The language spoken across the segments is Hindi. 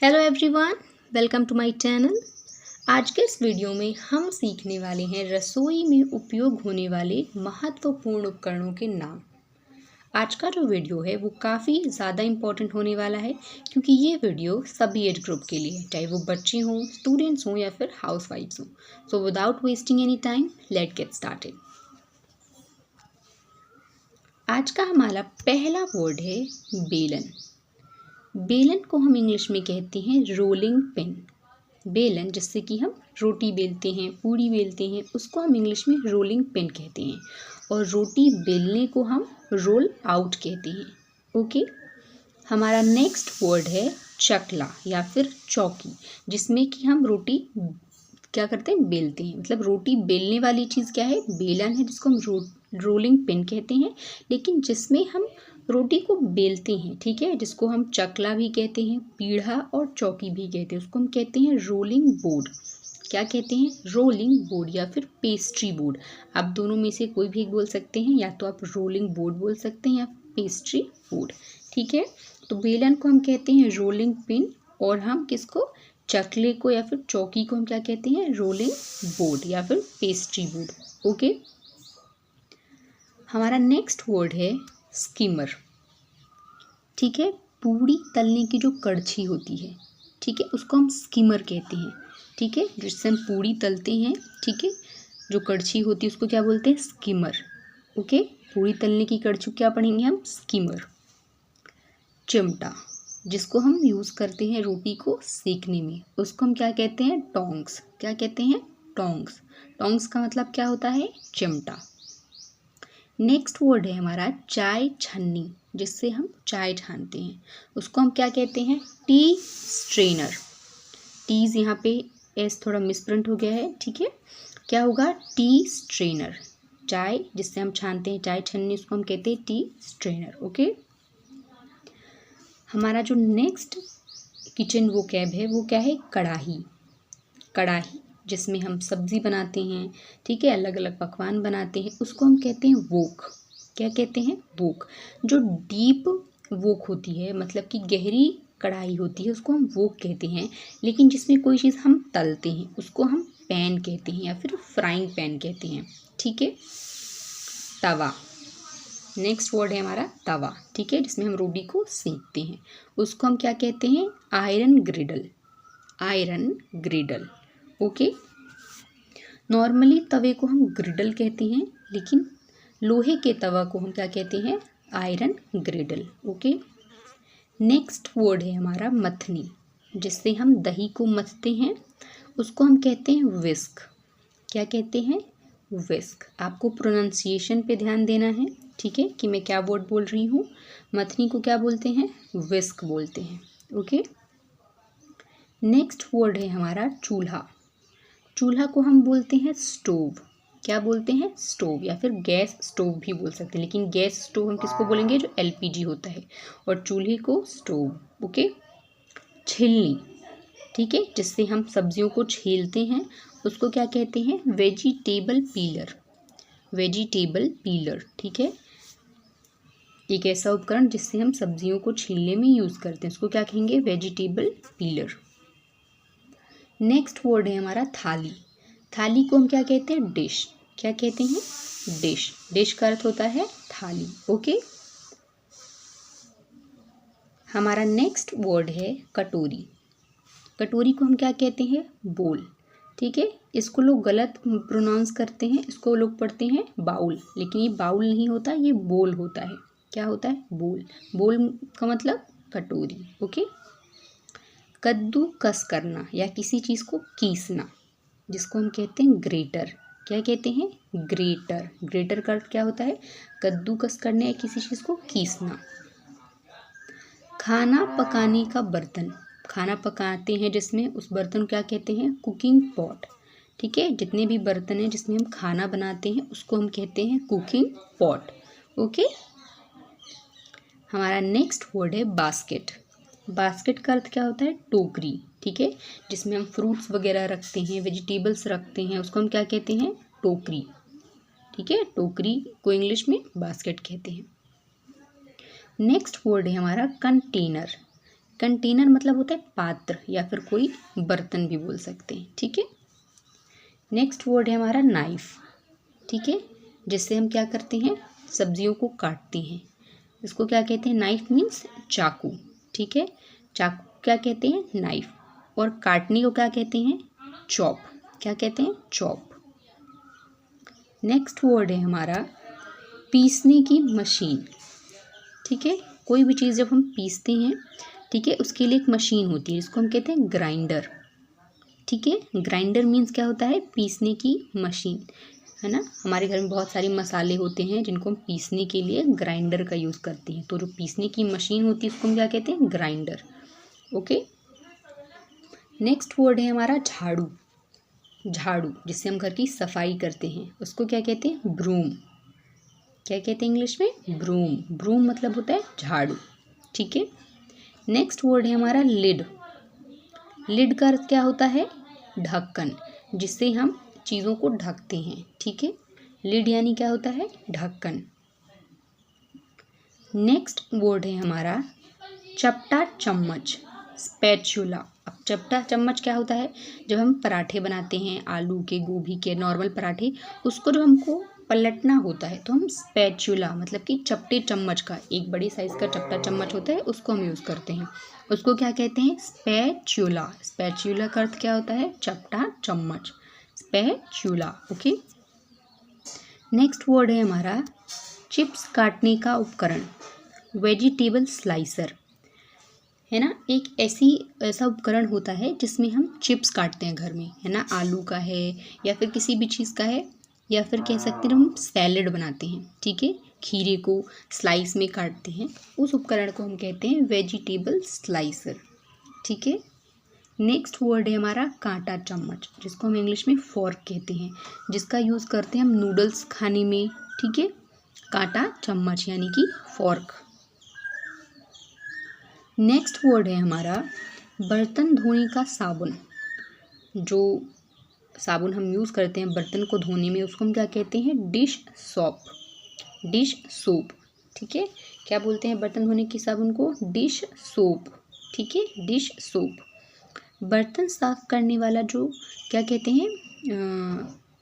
Hello everyone, welcome to my channel. आज के इस वीडियो में हम सीखने वाले हैं रसोई में उपयोग होने वाले महत्वपूर्ण उपकरणों के नाम। आज का जो वीडियो है वो काफ़ी ज़्यादा इम्पोर्टेंट होने वाला है क्योंकि ये वीडियो सभी एज ग्रुप के लिए है, चाहे वो बच्चे हों, स्टूडेंट्स हों या फिर हाउसवाइफ्स हों। So without wasting any time, let get started. आज का हमारा पहला वर्ड है बेलन। बेलन को हम इंग्लिश में कहते हैं रोलिंग पिन। बेलन जिससे कि हम रोटी बेलते हैं, पूड़ी बेलते हैं, उसको हम इंग्लिश में रोलिंग पिन कहते हैं। और रोटी बेलने को हम रोल आउट कहते हैं। ओके, हमारा नेक्स्ट वर्ड है चकला या फिर चौकी, जिसमें कि हम रोटी क्या करते हैं, बेलते हैं। मतलब रोटी बेलने वाली चीज़ क्या है, बेलन है, जिसको हम रोलिंग पिन कहते हैं। लेकिन जिसमें हम रोटी को बेलते हैं, ठीक है, जिसको हम चकला भी कहते हैं, पीढ़ा और चौकी भी कहते हैं, उसको हम कहते हैं रोलिंग बोर्ड। क्या कहते हैं, रोलिंग बोर्ड या फिर पेस्ट्री बोर्ड। आप दोनों में से कोई भी बोल सकते हैं, या तो आप रोलिंग बोर्ड बोल सकते हैं या पेस्ट्री बोर्ड, ठीक है। तो बेलन को हम कहते हैं रोलिंग पिन, और हम किसको, चकले को या फिर चौकी को हम क्या कहते हैं, रोलिंग बोर्ड या फिर पेस्ट्री बोर्ड। ओके, हमारा नेक्स्ट वर्ड है स्कीमर। ठीक है, पूड़ी तलने की जो कड़छी होती है, ठीक है, उसको हम स्कीमर कहते हैं। ठीक है, जिससे हम पूड़ी तलते हैं, ठीक है, जो कड़छी होती है उसको क्या बोलते हैं, स्कीमर। ओके, पूड़ी तलने की कड़छी क्या पढ़ेंगे हम, स्कीमर। चिमटा, जिसको हम यूज़ करते हैं रोटी को सेकने में, उसको हम क्या कहते हैं, टोंग्स। क्या कहते हैं, टोंग्स। टोंग्स का मतलब क्या होता है, चिमटा। नेक्स्ट वर्ड है हमारा चाय छन्नी, जिससे हम चाय छानते हैं, उसको हम क्या कहते हैं, टी स्ट्रेनर। टीज यहाँ पे एस थोड़ा मिसप्रिंट हो गया है, ठीक है, क्या होगा, टी स्ट्रेनर। चाय जिससे हम छानते हैं, चाय छन्नी, उसको हम कहते हैं टी स्ट्रेनर। ओके, हमारा जो नेक्स्ट किचन वो कैब है वो क्या है, कढ़ाई। कढ़ाई जिसमें हम सब्जी बनाते हैं, ठीक है, अलग अलग पकवान बनाते हैं, उसको हम कहते हैं वोक। क्या कहते हैं, वोक। जो डीप वोक होती है, मतलब कि गहरी कढ़ाई होती है, उसको हम वोक कहते हैं। लेकिन जिसमें कोई चीज़ हम तलते हैं, उसको हम पैन कहते हैं या फिर फ्राइंग पैन कहते हैं। ठीक है, तवा। नेक्स्ट वर्ड है हमारा तवा, ठीक है, जिसमें हम रोटी को सेकते हैं, उसको हम क्या कहते हैं, आयरन ग्रिडल। आयरन ग्रिडल। ओके, नॉर्मली तवे को हम ग्रिडल कहते हैं, लेकिन लोहे के तवा को हम क्या कहते हैं, आयरन ग्रिडल। ओके, नेक्स्ट वर्ड है हमारा मथनी, जिससे हम दही को मथते हैं, उसको हम कहते हैं विस्क। क्या कहते हैं, विस्क। आपको प्रोनाउंसिएशन पे ध्यान देना है, ठीक है, कि मैं क्या वर्ड बोल रही हूँ। मथनी को क्या बोलते हैं, विस्क बोलते हैं। ओके, नेक्स्ट वर्ड है हमारा चूल्हा। चूल्हा को हम बोलते हैं स्टोव। क्या बोलते हैं, स्टोव, या फिर गैस स्टोव भी बोल सकते हैं, लेकिन गैस स्टोव हम किसको बोलेंगे, जो एलपीजी होता है, और चूल्हे को स्टोव। ओके, छिलनी, ठीक है, जिससे हम सब्जियों को छीलते हैं, उसको क्या कहते हैं, वेजिटेबल पीलर। वेजिटेबल पीलर, ठीक है, एक ऐसा उपकरण जिससे हम सब्जियों को छीलने में यूज़ करते हैं, उसको क्या कहेंगे, वेजिटेबल पीलर। नेक्स्ट वर्ड है हमारा थाली। थाली को हम क्या कहते हैं, डिश। क्या कहते हैं, डिश। डिश का अर्थ होता है थाली। ओके, हमारा नेक्स्ट वर्ड है कटोरी। कटोरी को हम क्या कहते हैं, बोल। ठीक है, इसको लोग गलत प्रोनाउंस करते हैं, इसको लोग पढ़ते हैं बाउल, लेकिन ये बाउल नहीं होता, ये बोल होता है। क्या होता है, बोल। बोल का मतलब कटोरी। ओके, कद्दूकस करना या किसी चीज़ को कीसना, जिसको हम कहते हैं ग्रेटर। क्या कहते हैं, ग्रेटर। ग्रेटर का अर्थ क्या होता है, कद्दूकस करने या किसी चीज़ को कीसना। खाना पकाने का बर्तन। खाना पकाते हैं जिसमें, उस बर्तन को क्या कहते हैं, कुकिंग पॉट। ठीक है, जितने भी बर्तन हैं जिसमें हम खाना बनाते हैं, उसको हम कहते हैं कुकिंग पॉट। ओके, हमारा नेक्स्ट वर्ड है बास्केट। बास्केट का अर्थ क्या होता है, टोकरी। ठीक है, जिसमें हम फ्रूट्स वगैरह रखते हैं, वेजिटेबल्स रखते हैं, उसको हम क्या कहते हैं, टोकरी। ठीक है, टोकरी को इंग्लिश में बास्केट कहते हैं। नेक्स्ट वर्ड है हमारा कंटेनर। कंटेनर मतलब होता है पात्र या फिर कोई बर्तन भी बोल सकते हैं, ठीक है। नेक्स्ट वर्ड है हमारा नाइफ, ठीक है, जिससे हम क्या करते हैं, सब्जियों को काटते हैं। इसको क्या कहते हैं, नाइफ मीन्स चाकू, ठीक है। चाकू क्या कहते हैं, नाइफ। और काटने को क्या कहते हैं, चॉप। क्या कहते हैं, चॉप। नेक्स्ट वर्ड है हमारा पीसने की मशीन, ठीक है। कोई भी चीज़ जब हम पीसते हैं, ठीक है, उसके लिए एक मशीन होती है जिसको हम कहते हैं ग्राइंडर, ठीक है। ग्राइंडर मीन्स क्या होता है, पीसने की मशीन, है ना। हमारे घर में बहुत सारे मसाले होते हैं जिनको हम पीसने के लिए ग्राइंडर का यूज़ करते हैं, तो जो पीसने की मशीन होती है उसको हम क्या कहते हैं, ग्राइंडर, ओके। नेक्स्ट वर्ड है हमारा झाड़ू। झाड़ू जिससे हम घर की सफाई करते हैं उसको क्या कहते हैं, ब्रूम। क्या कहते हैं इंग्लिश में, ब्रूम। ब्रूम मतलब होता है झाड़ू, ठीक है। नेक्स्ट वर्ड है हमारा लिड। लिड का अर्थ क्या होता है, ढक्कन, जिससे हम चीज़ों को ढकते हैं, ठीक है। लिड यानी क्या होता है, ढक्कन। नेक्स्ट वर्ड है हमारा चपटा चम्मच, स्पैचुला। अब चपटा चम्मच क्या होता है, जब हम पराठे बनाते हैं, आलू के, गोभी के, नॉर्मल पराठे, उसको जब हमको पलटना होता है तो हम स्पैचुला मतलब कि चपटे चम्मच का, एक बड़ी साइज़ का चपटा चम्मच होता है उसको हम यूज़ करते हैं, उसको क्या कहते हैं, स्पैचुला। स्पैचुला का अर्थ क्या होता है, चपटा चम्मच, स्पैचुला, ओके। नेक्स्ट वर्ड है हमारा चिप्स काटने का उपकरण, वेजिटेबल स्लाइसर, है ना। एक ऐसा उपकरण होता है जिसमें हम चिप्स काटते हैं घर में, है ना। आलू का है या फिर किसी भी चीज़ का है, या फिर कह सकते हैं हम सैलेड बनाते हैं, ठीक है, खीरे को स्लाइस में काटते हैं, उस उपकरण को हम कहते हैं वेजिटेबल स्लाइसर, ठीक है। नेक्स्ट वर्ड है हमारा कांटा चम्मच, जिसको हम इंग्लिश में फॉर्क कहते हैं, जिसका यूज़ करते हैं हम नूडल्स खाने में, ठीक है। कांटा चम्मच यानी कि फॉर्क। नेक्स्ट वर्ड है हमारा बर्तन धोने का साबुन। जो साबुन हम यूज़ करते हैं बर्तन को धोने में उसको हम क्या कहते हैं, डिश सॉप, डिश सोप, ठीक है। क्या बोलते हैं बर्तन धोने की साबुन को, डिश सोप, ठीक है, डिश सोप। बर्तन साफ करने वाला जो क्या कहते हैं,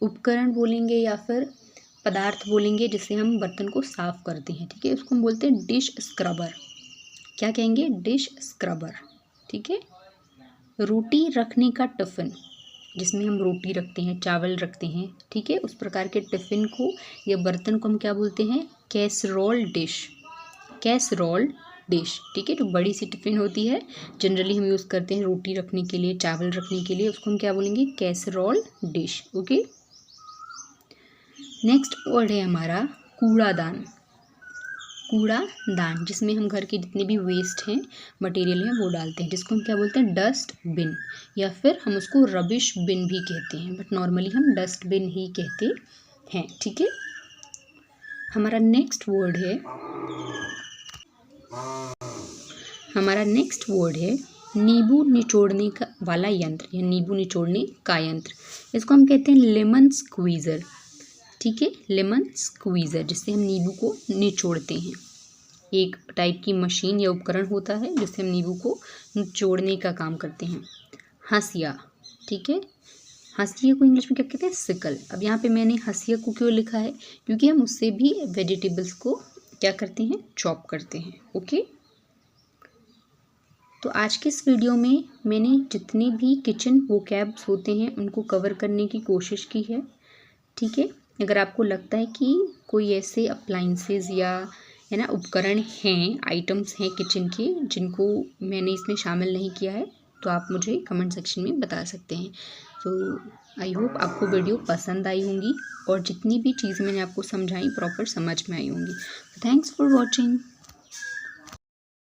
उपकरण बोलेंगे या फिर पदार्थ बोलेंगे जिससे हम बर्तन को साफ करते हैं, ठीक है, उसको हम बोलते हैं डिश स्क्रबर। क्या कहेंगे, डिश स्क्रबर, ठीक है। रोटी रखने का टिफ़िन, जिसमें हम रोटी रखते हैं, चावल रखते हैं, ठीक है, उस प्रकार के टिफ़िन को या बर्तन को हम क्या बोलते हैं, कैसरोल डिश, कैसरोल डिश, ठीक है। जो बड़ी सी टिफ़िन होती है जनरली हम यूज़ करते हैं रोटी रखने के लिए, चावल रखने के लिए, उसको हम क्या बोलेंगे, casserole dish, okay. Next word है हमारा कूड़ादान। कूड़ादान जिसमें हम घर के जितने भी वेस्ट हैं, मटेरियल हैं, वो डालते हैं, जिसको हम क्या बोलते हैं, डस्ट बिन, या फिर हम उसको रबिश बिन भी कहते हैं, बट नॉर्मली हम डस्ट बिन ही कहते हैं, ठीक है। हमारा नेक्स्ट वर्ड है नींबू निचोड़ने का वाला यंत्र या नींबू निचोड़ने का यंत्र, इसको हम कहते हैं लेमन स्क्वीज़र, ठीक है, लेमन स्क्वीज़र, जिससे हम नींबू को निचोड़ते हैं। एक टाइप की मशीन या उपकरण होता है जिससे हम नींबू को निचोड़ने का काम करते हैं। हंसिया, ठीक है, हंसिया को इंग्लिश में क्या कहते हैं, सिकल। अब यहाँ पे मैंने हंसिया को क्यों लिखा है, क्योंकि हम उससे भी वेजिटेबल्स को क्या करते हैं, चॉप करते हैं, ओके। तो आज के इस वीडियो में मैंने जितने भी किचन वोकैब्स होते हैं उनको कवर करने की कोशिश की है, ठीक है। अगर आपको लगता है कि कोई ऐसे अप्लाइंसेस या है ना उपकरण हैं, आइटम्स हैं किचन के जिनको मैंने इसमें शामिल नहीं किया है, तो आप मुझे कमेंट सेक्शन में बता सकते हैं। तो आई होप आपको वीडियो पसंद आई होंगी और जितनी भी चीज़ें मैंने आपको समझाई प्रॉपर समझ में आई होंगी। Thanks for watching.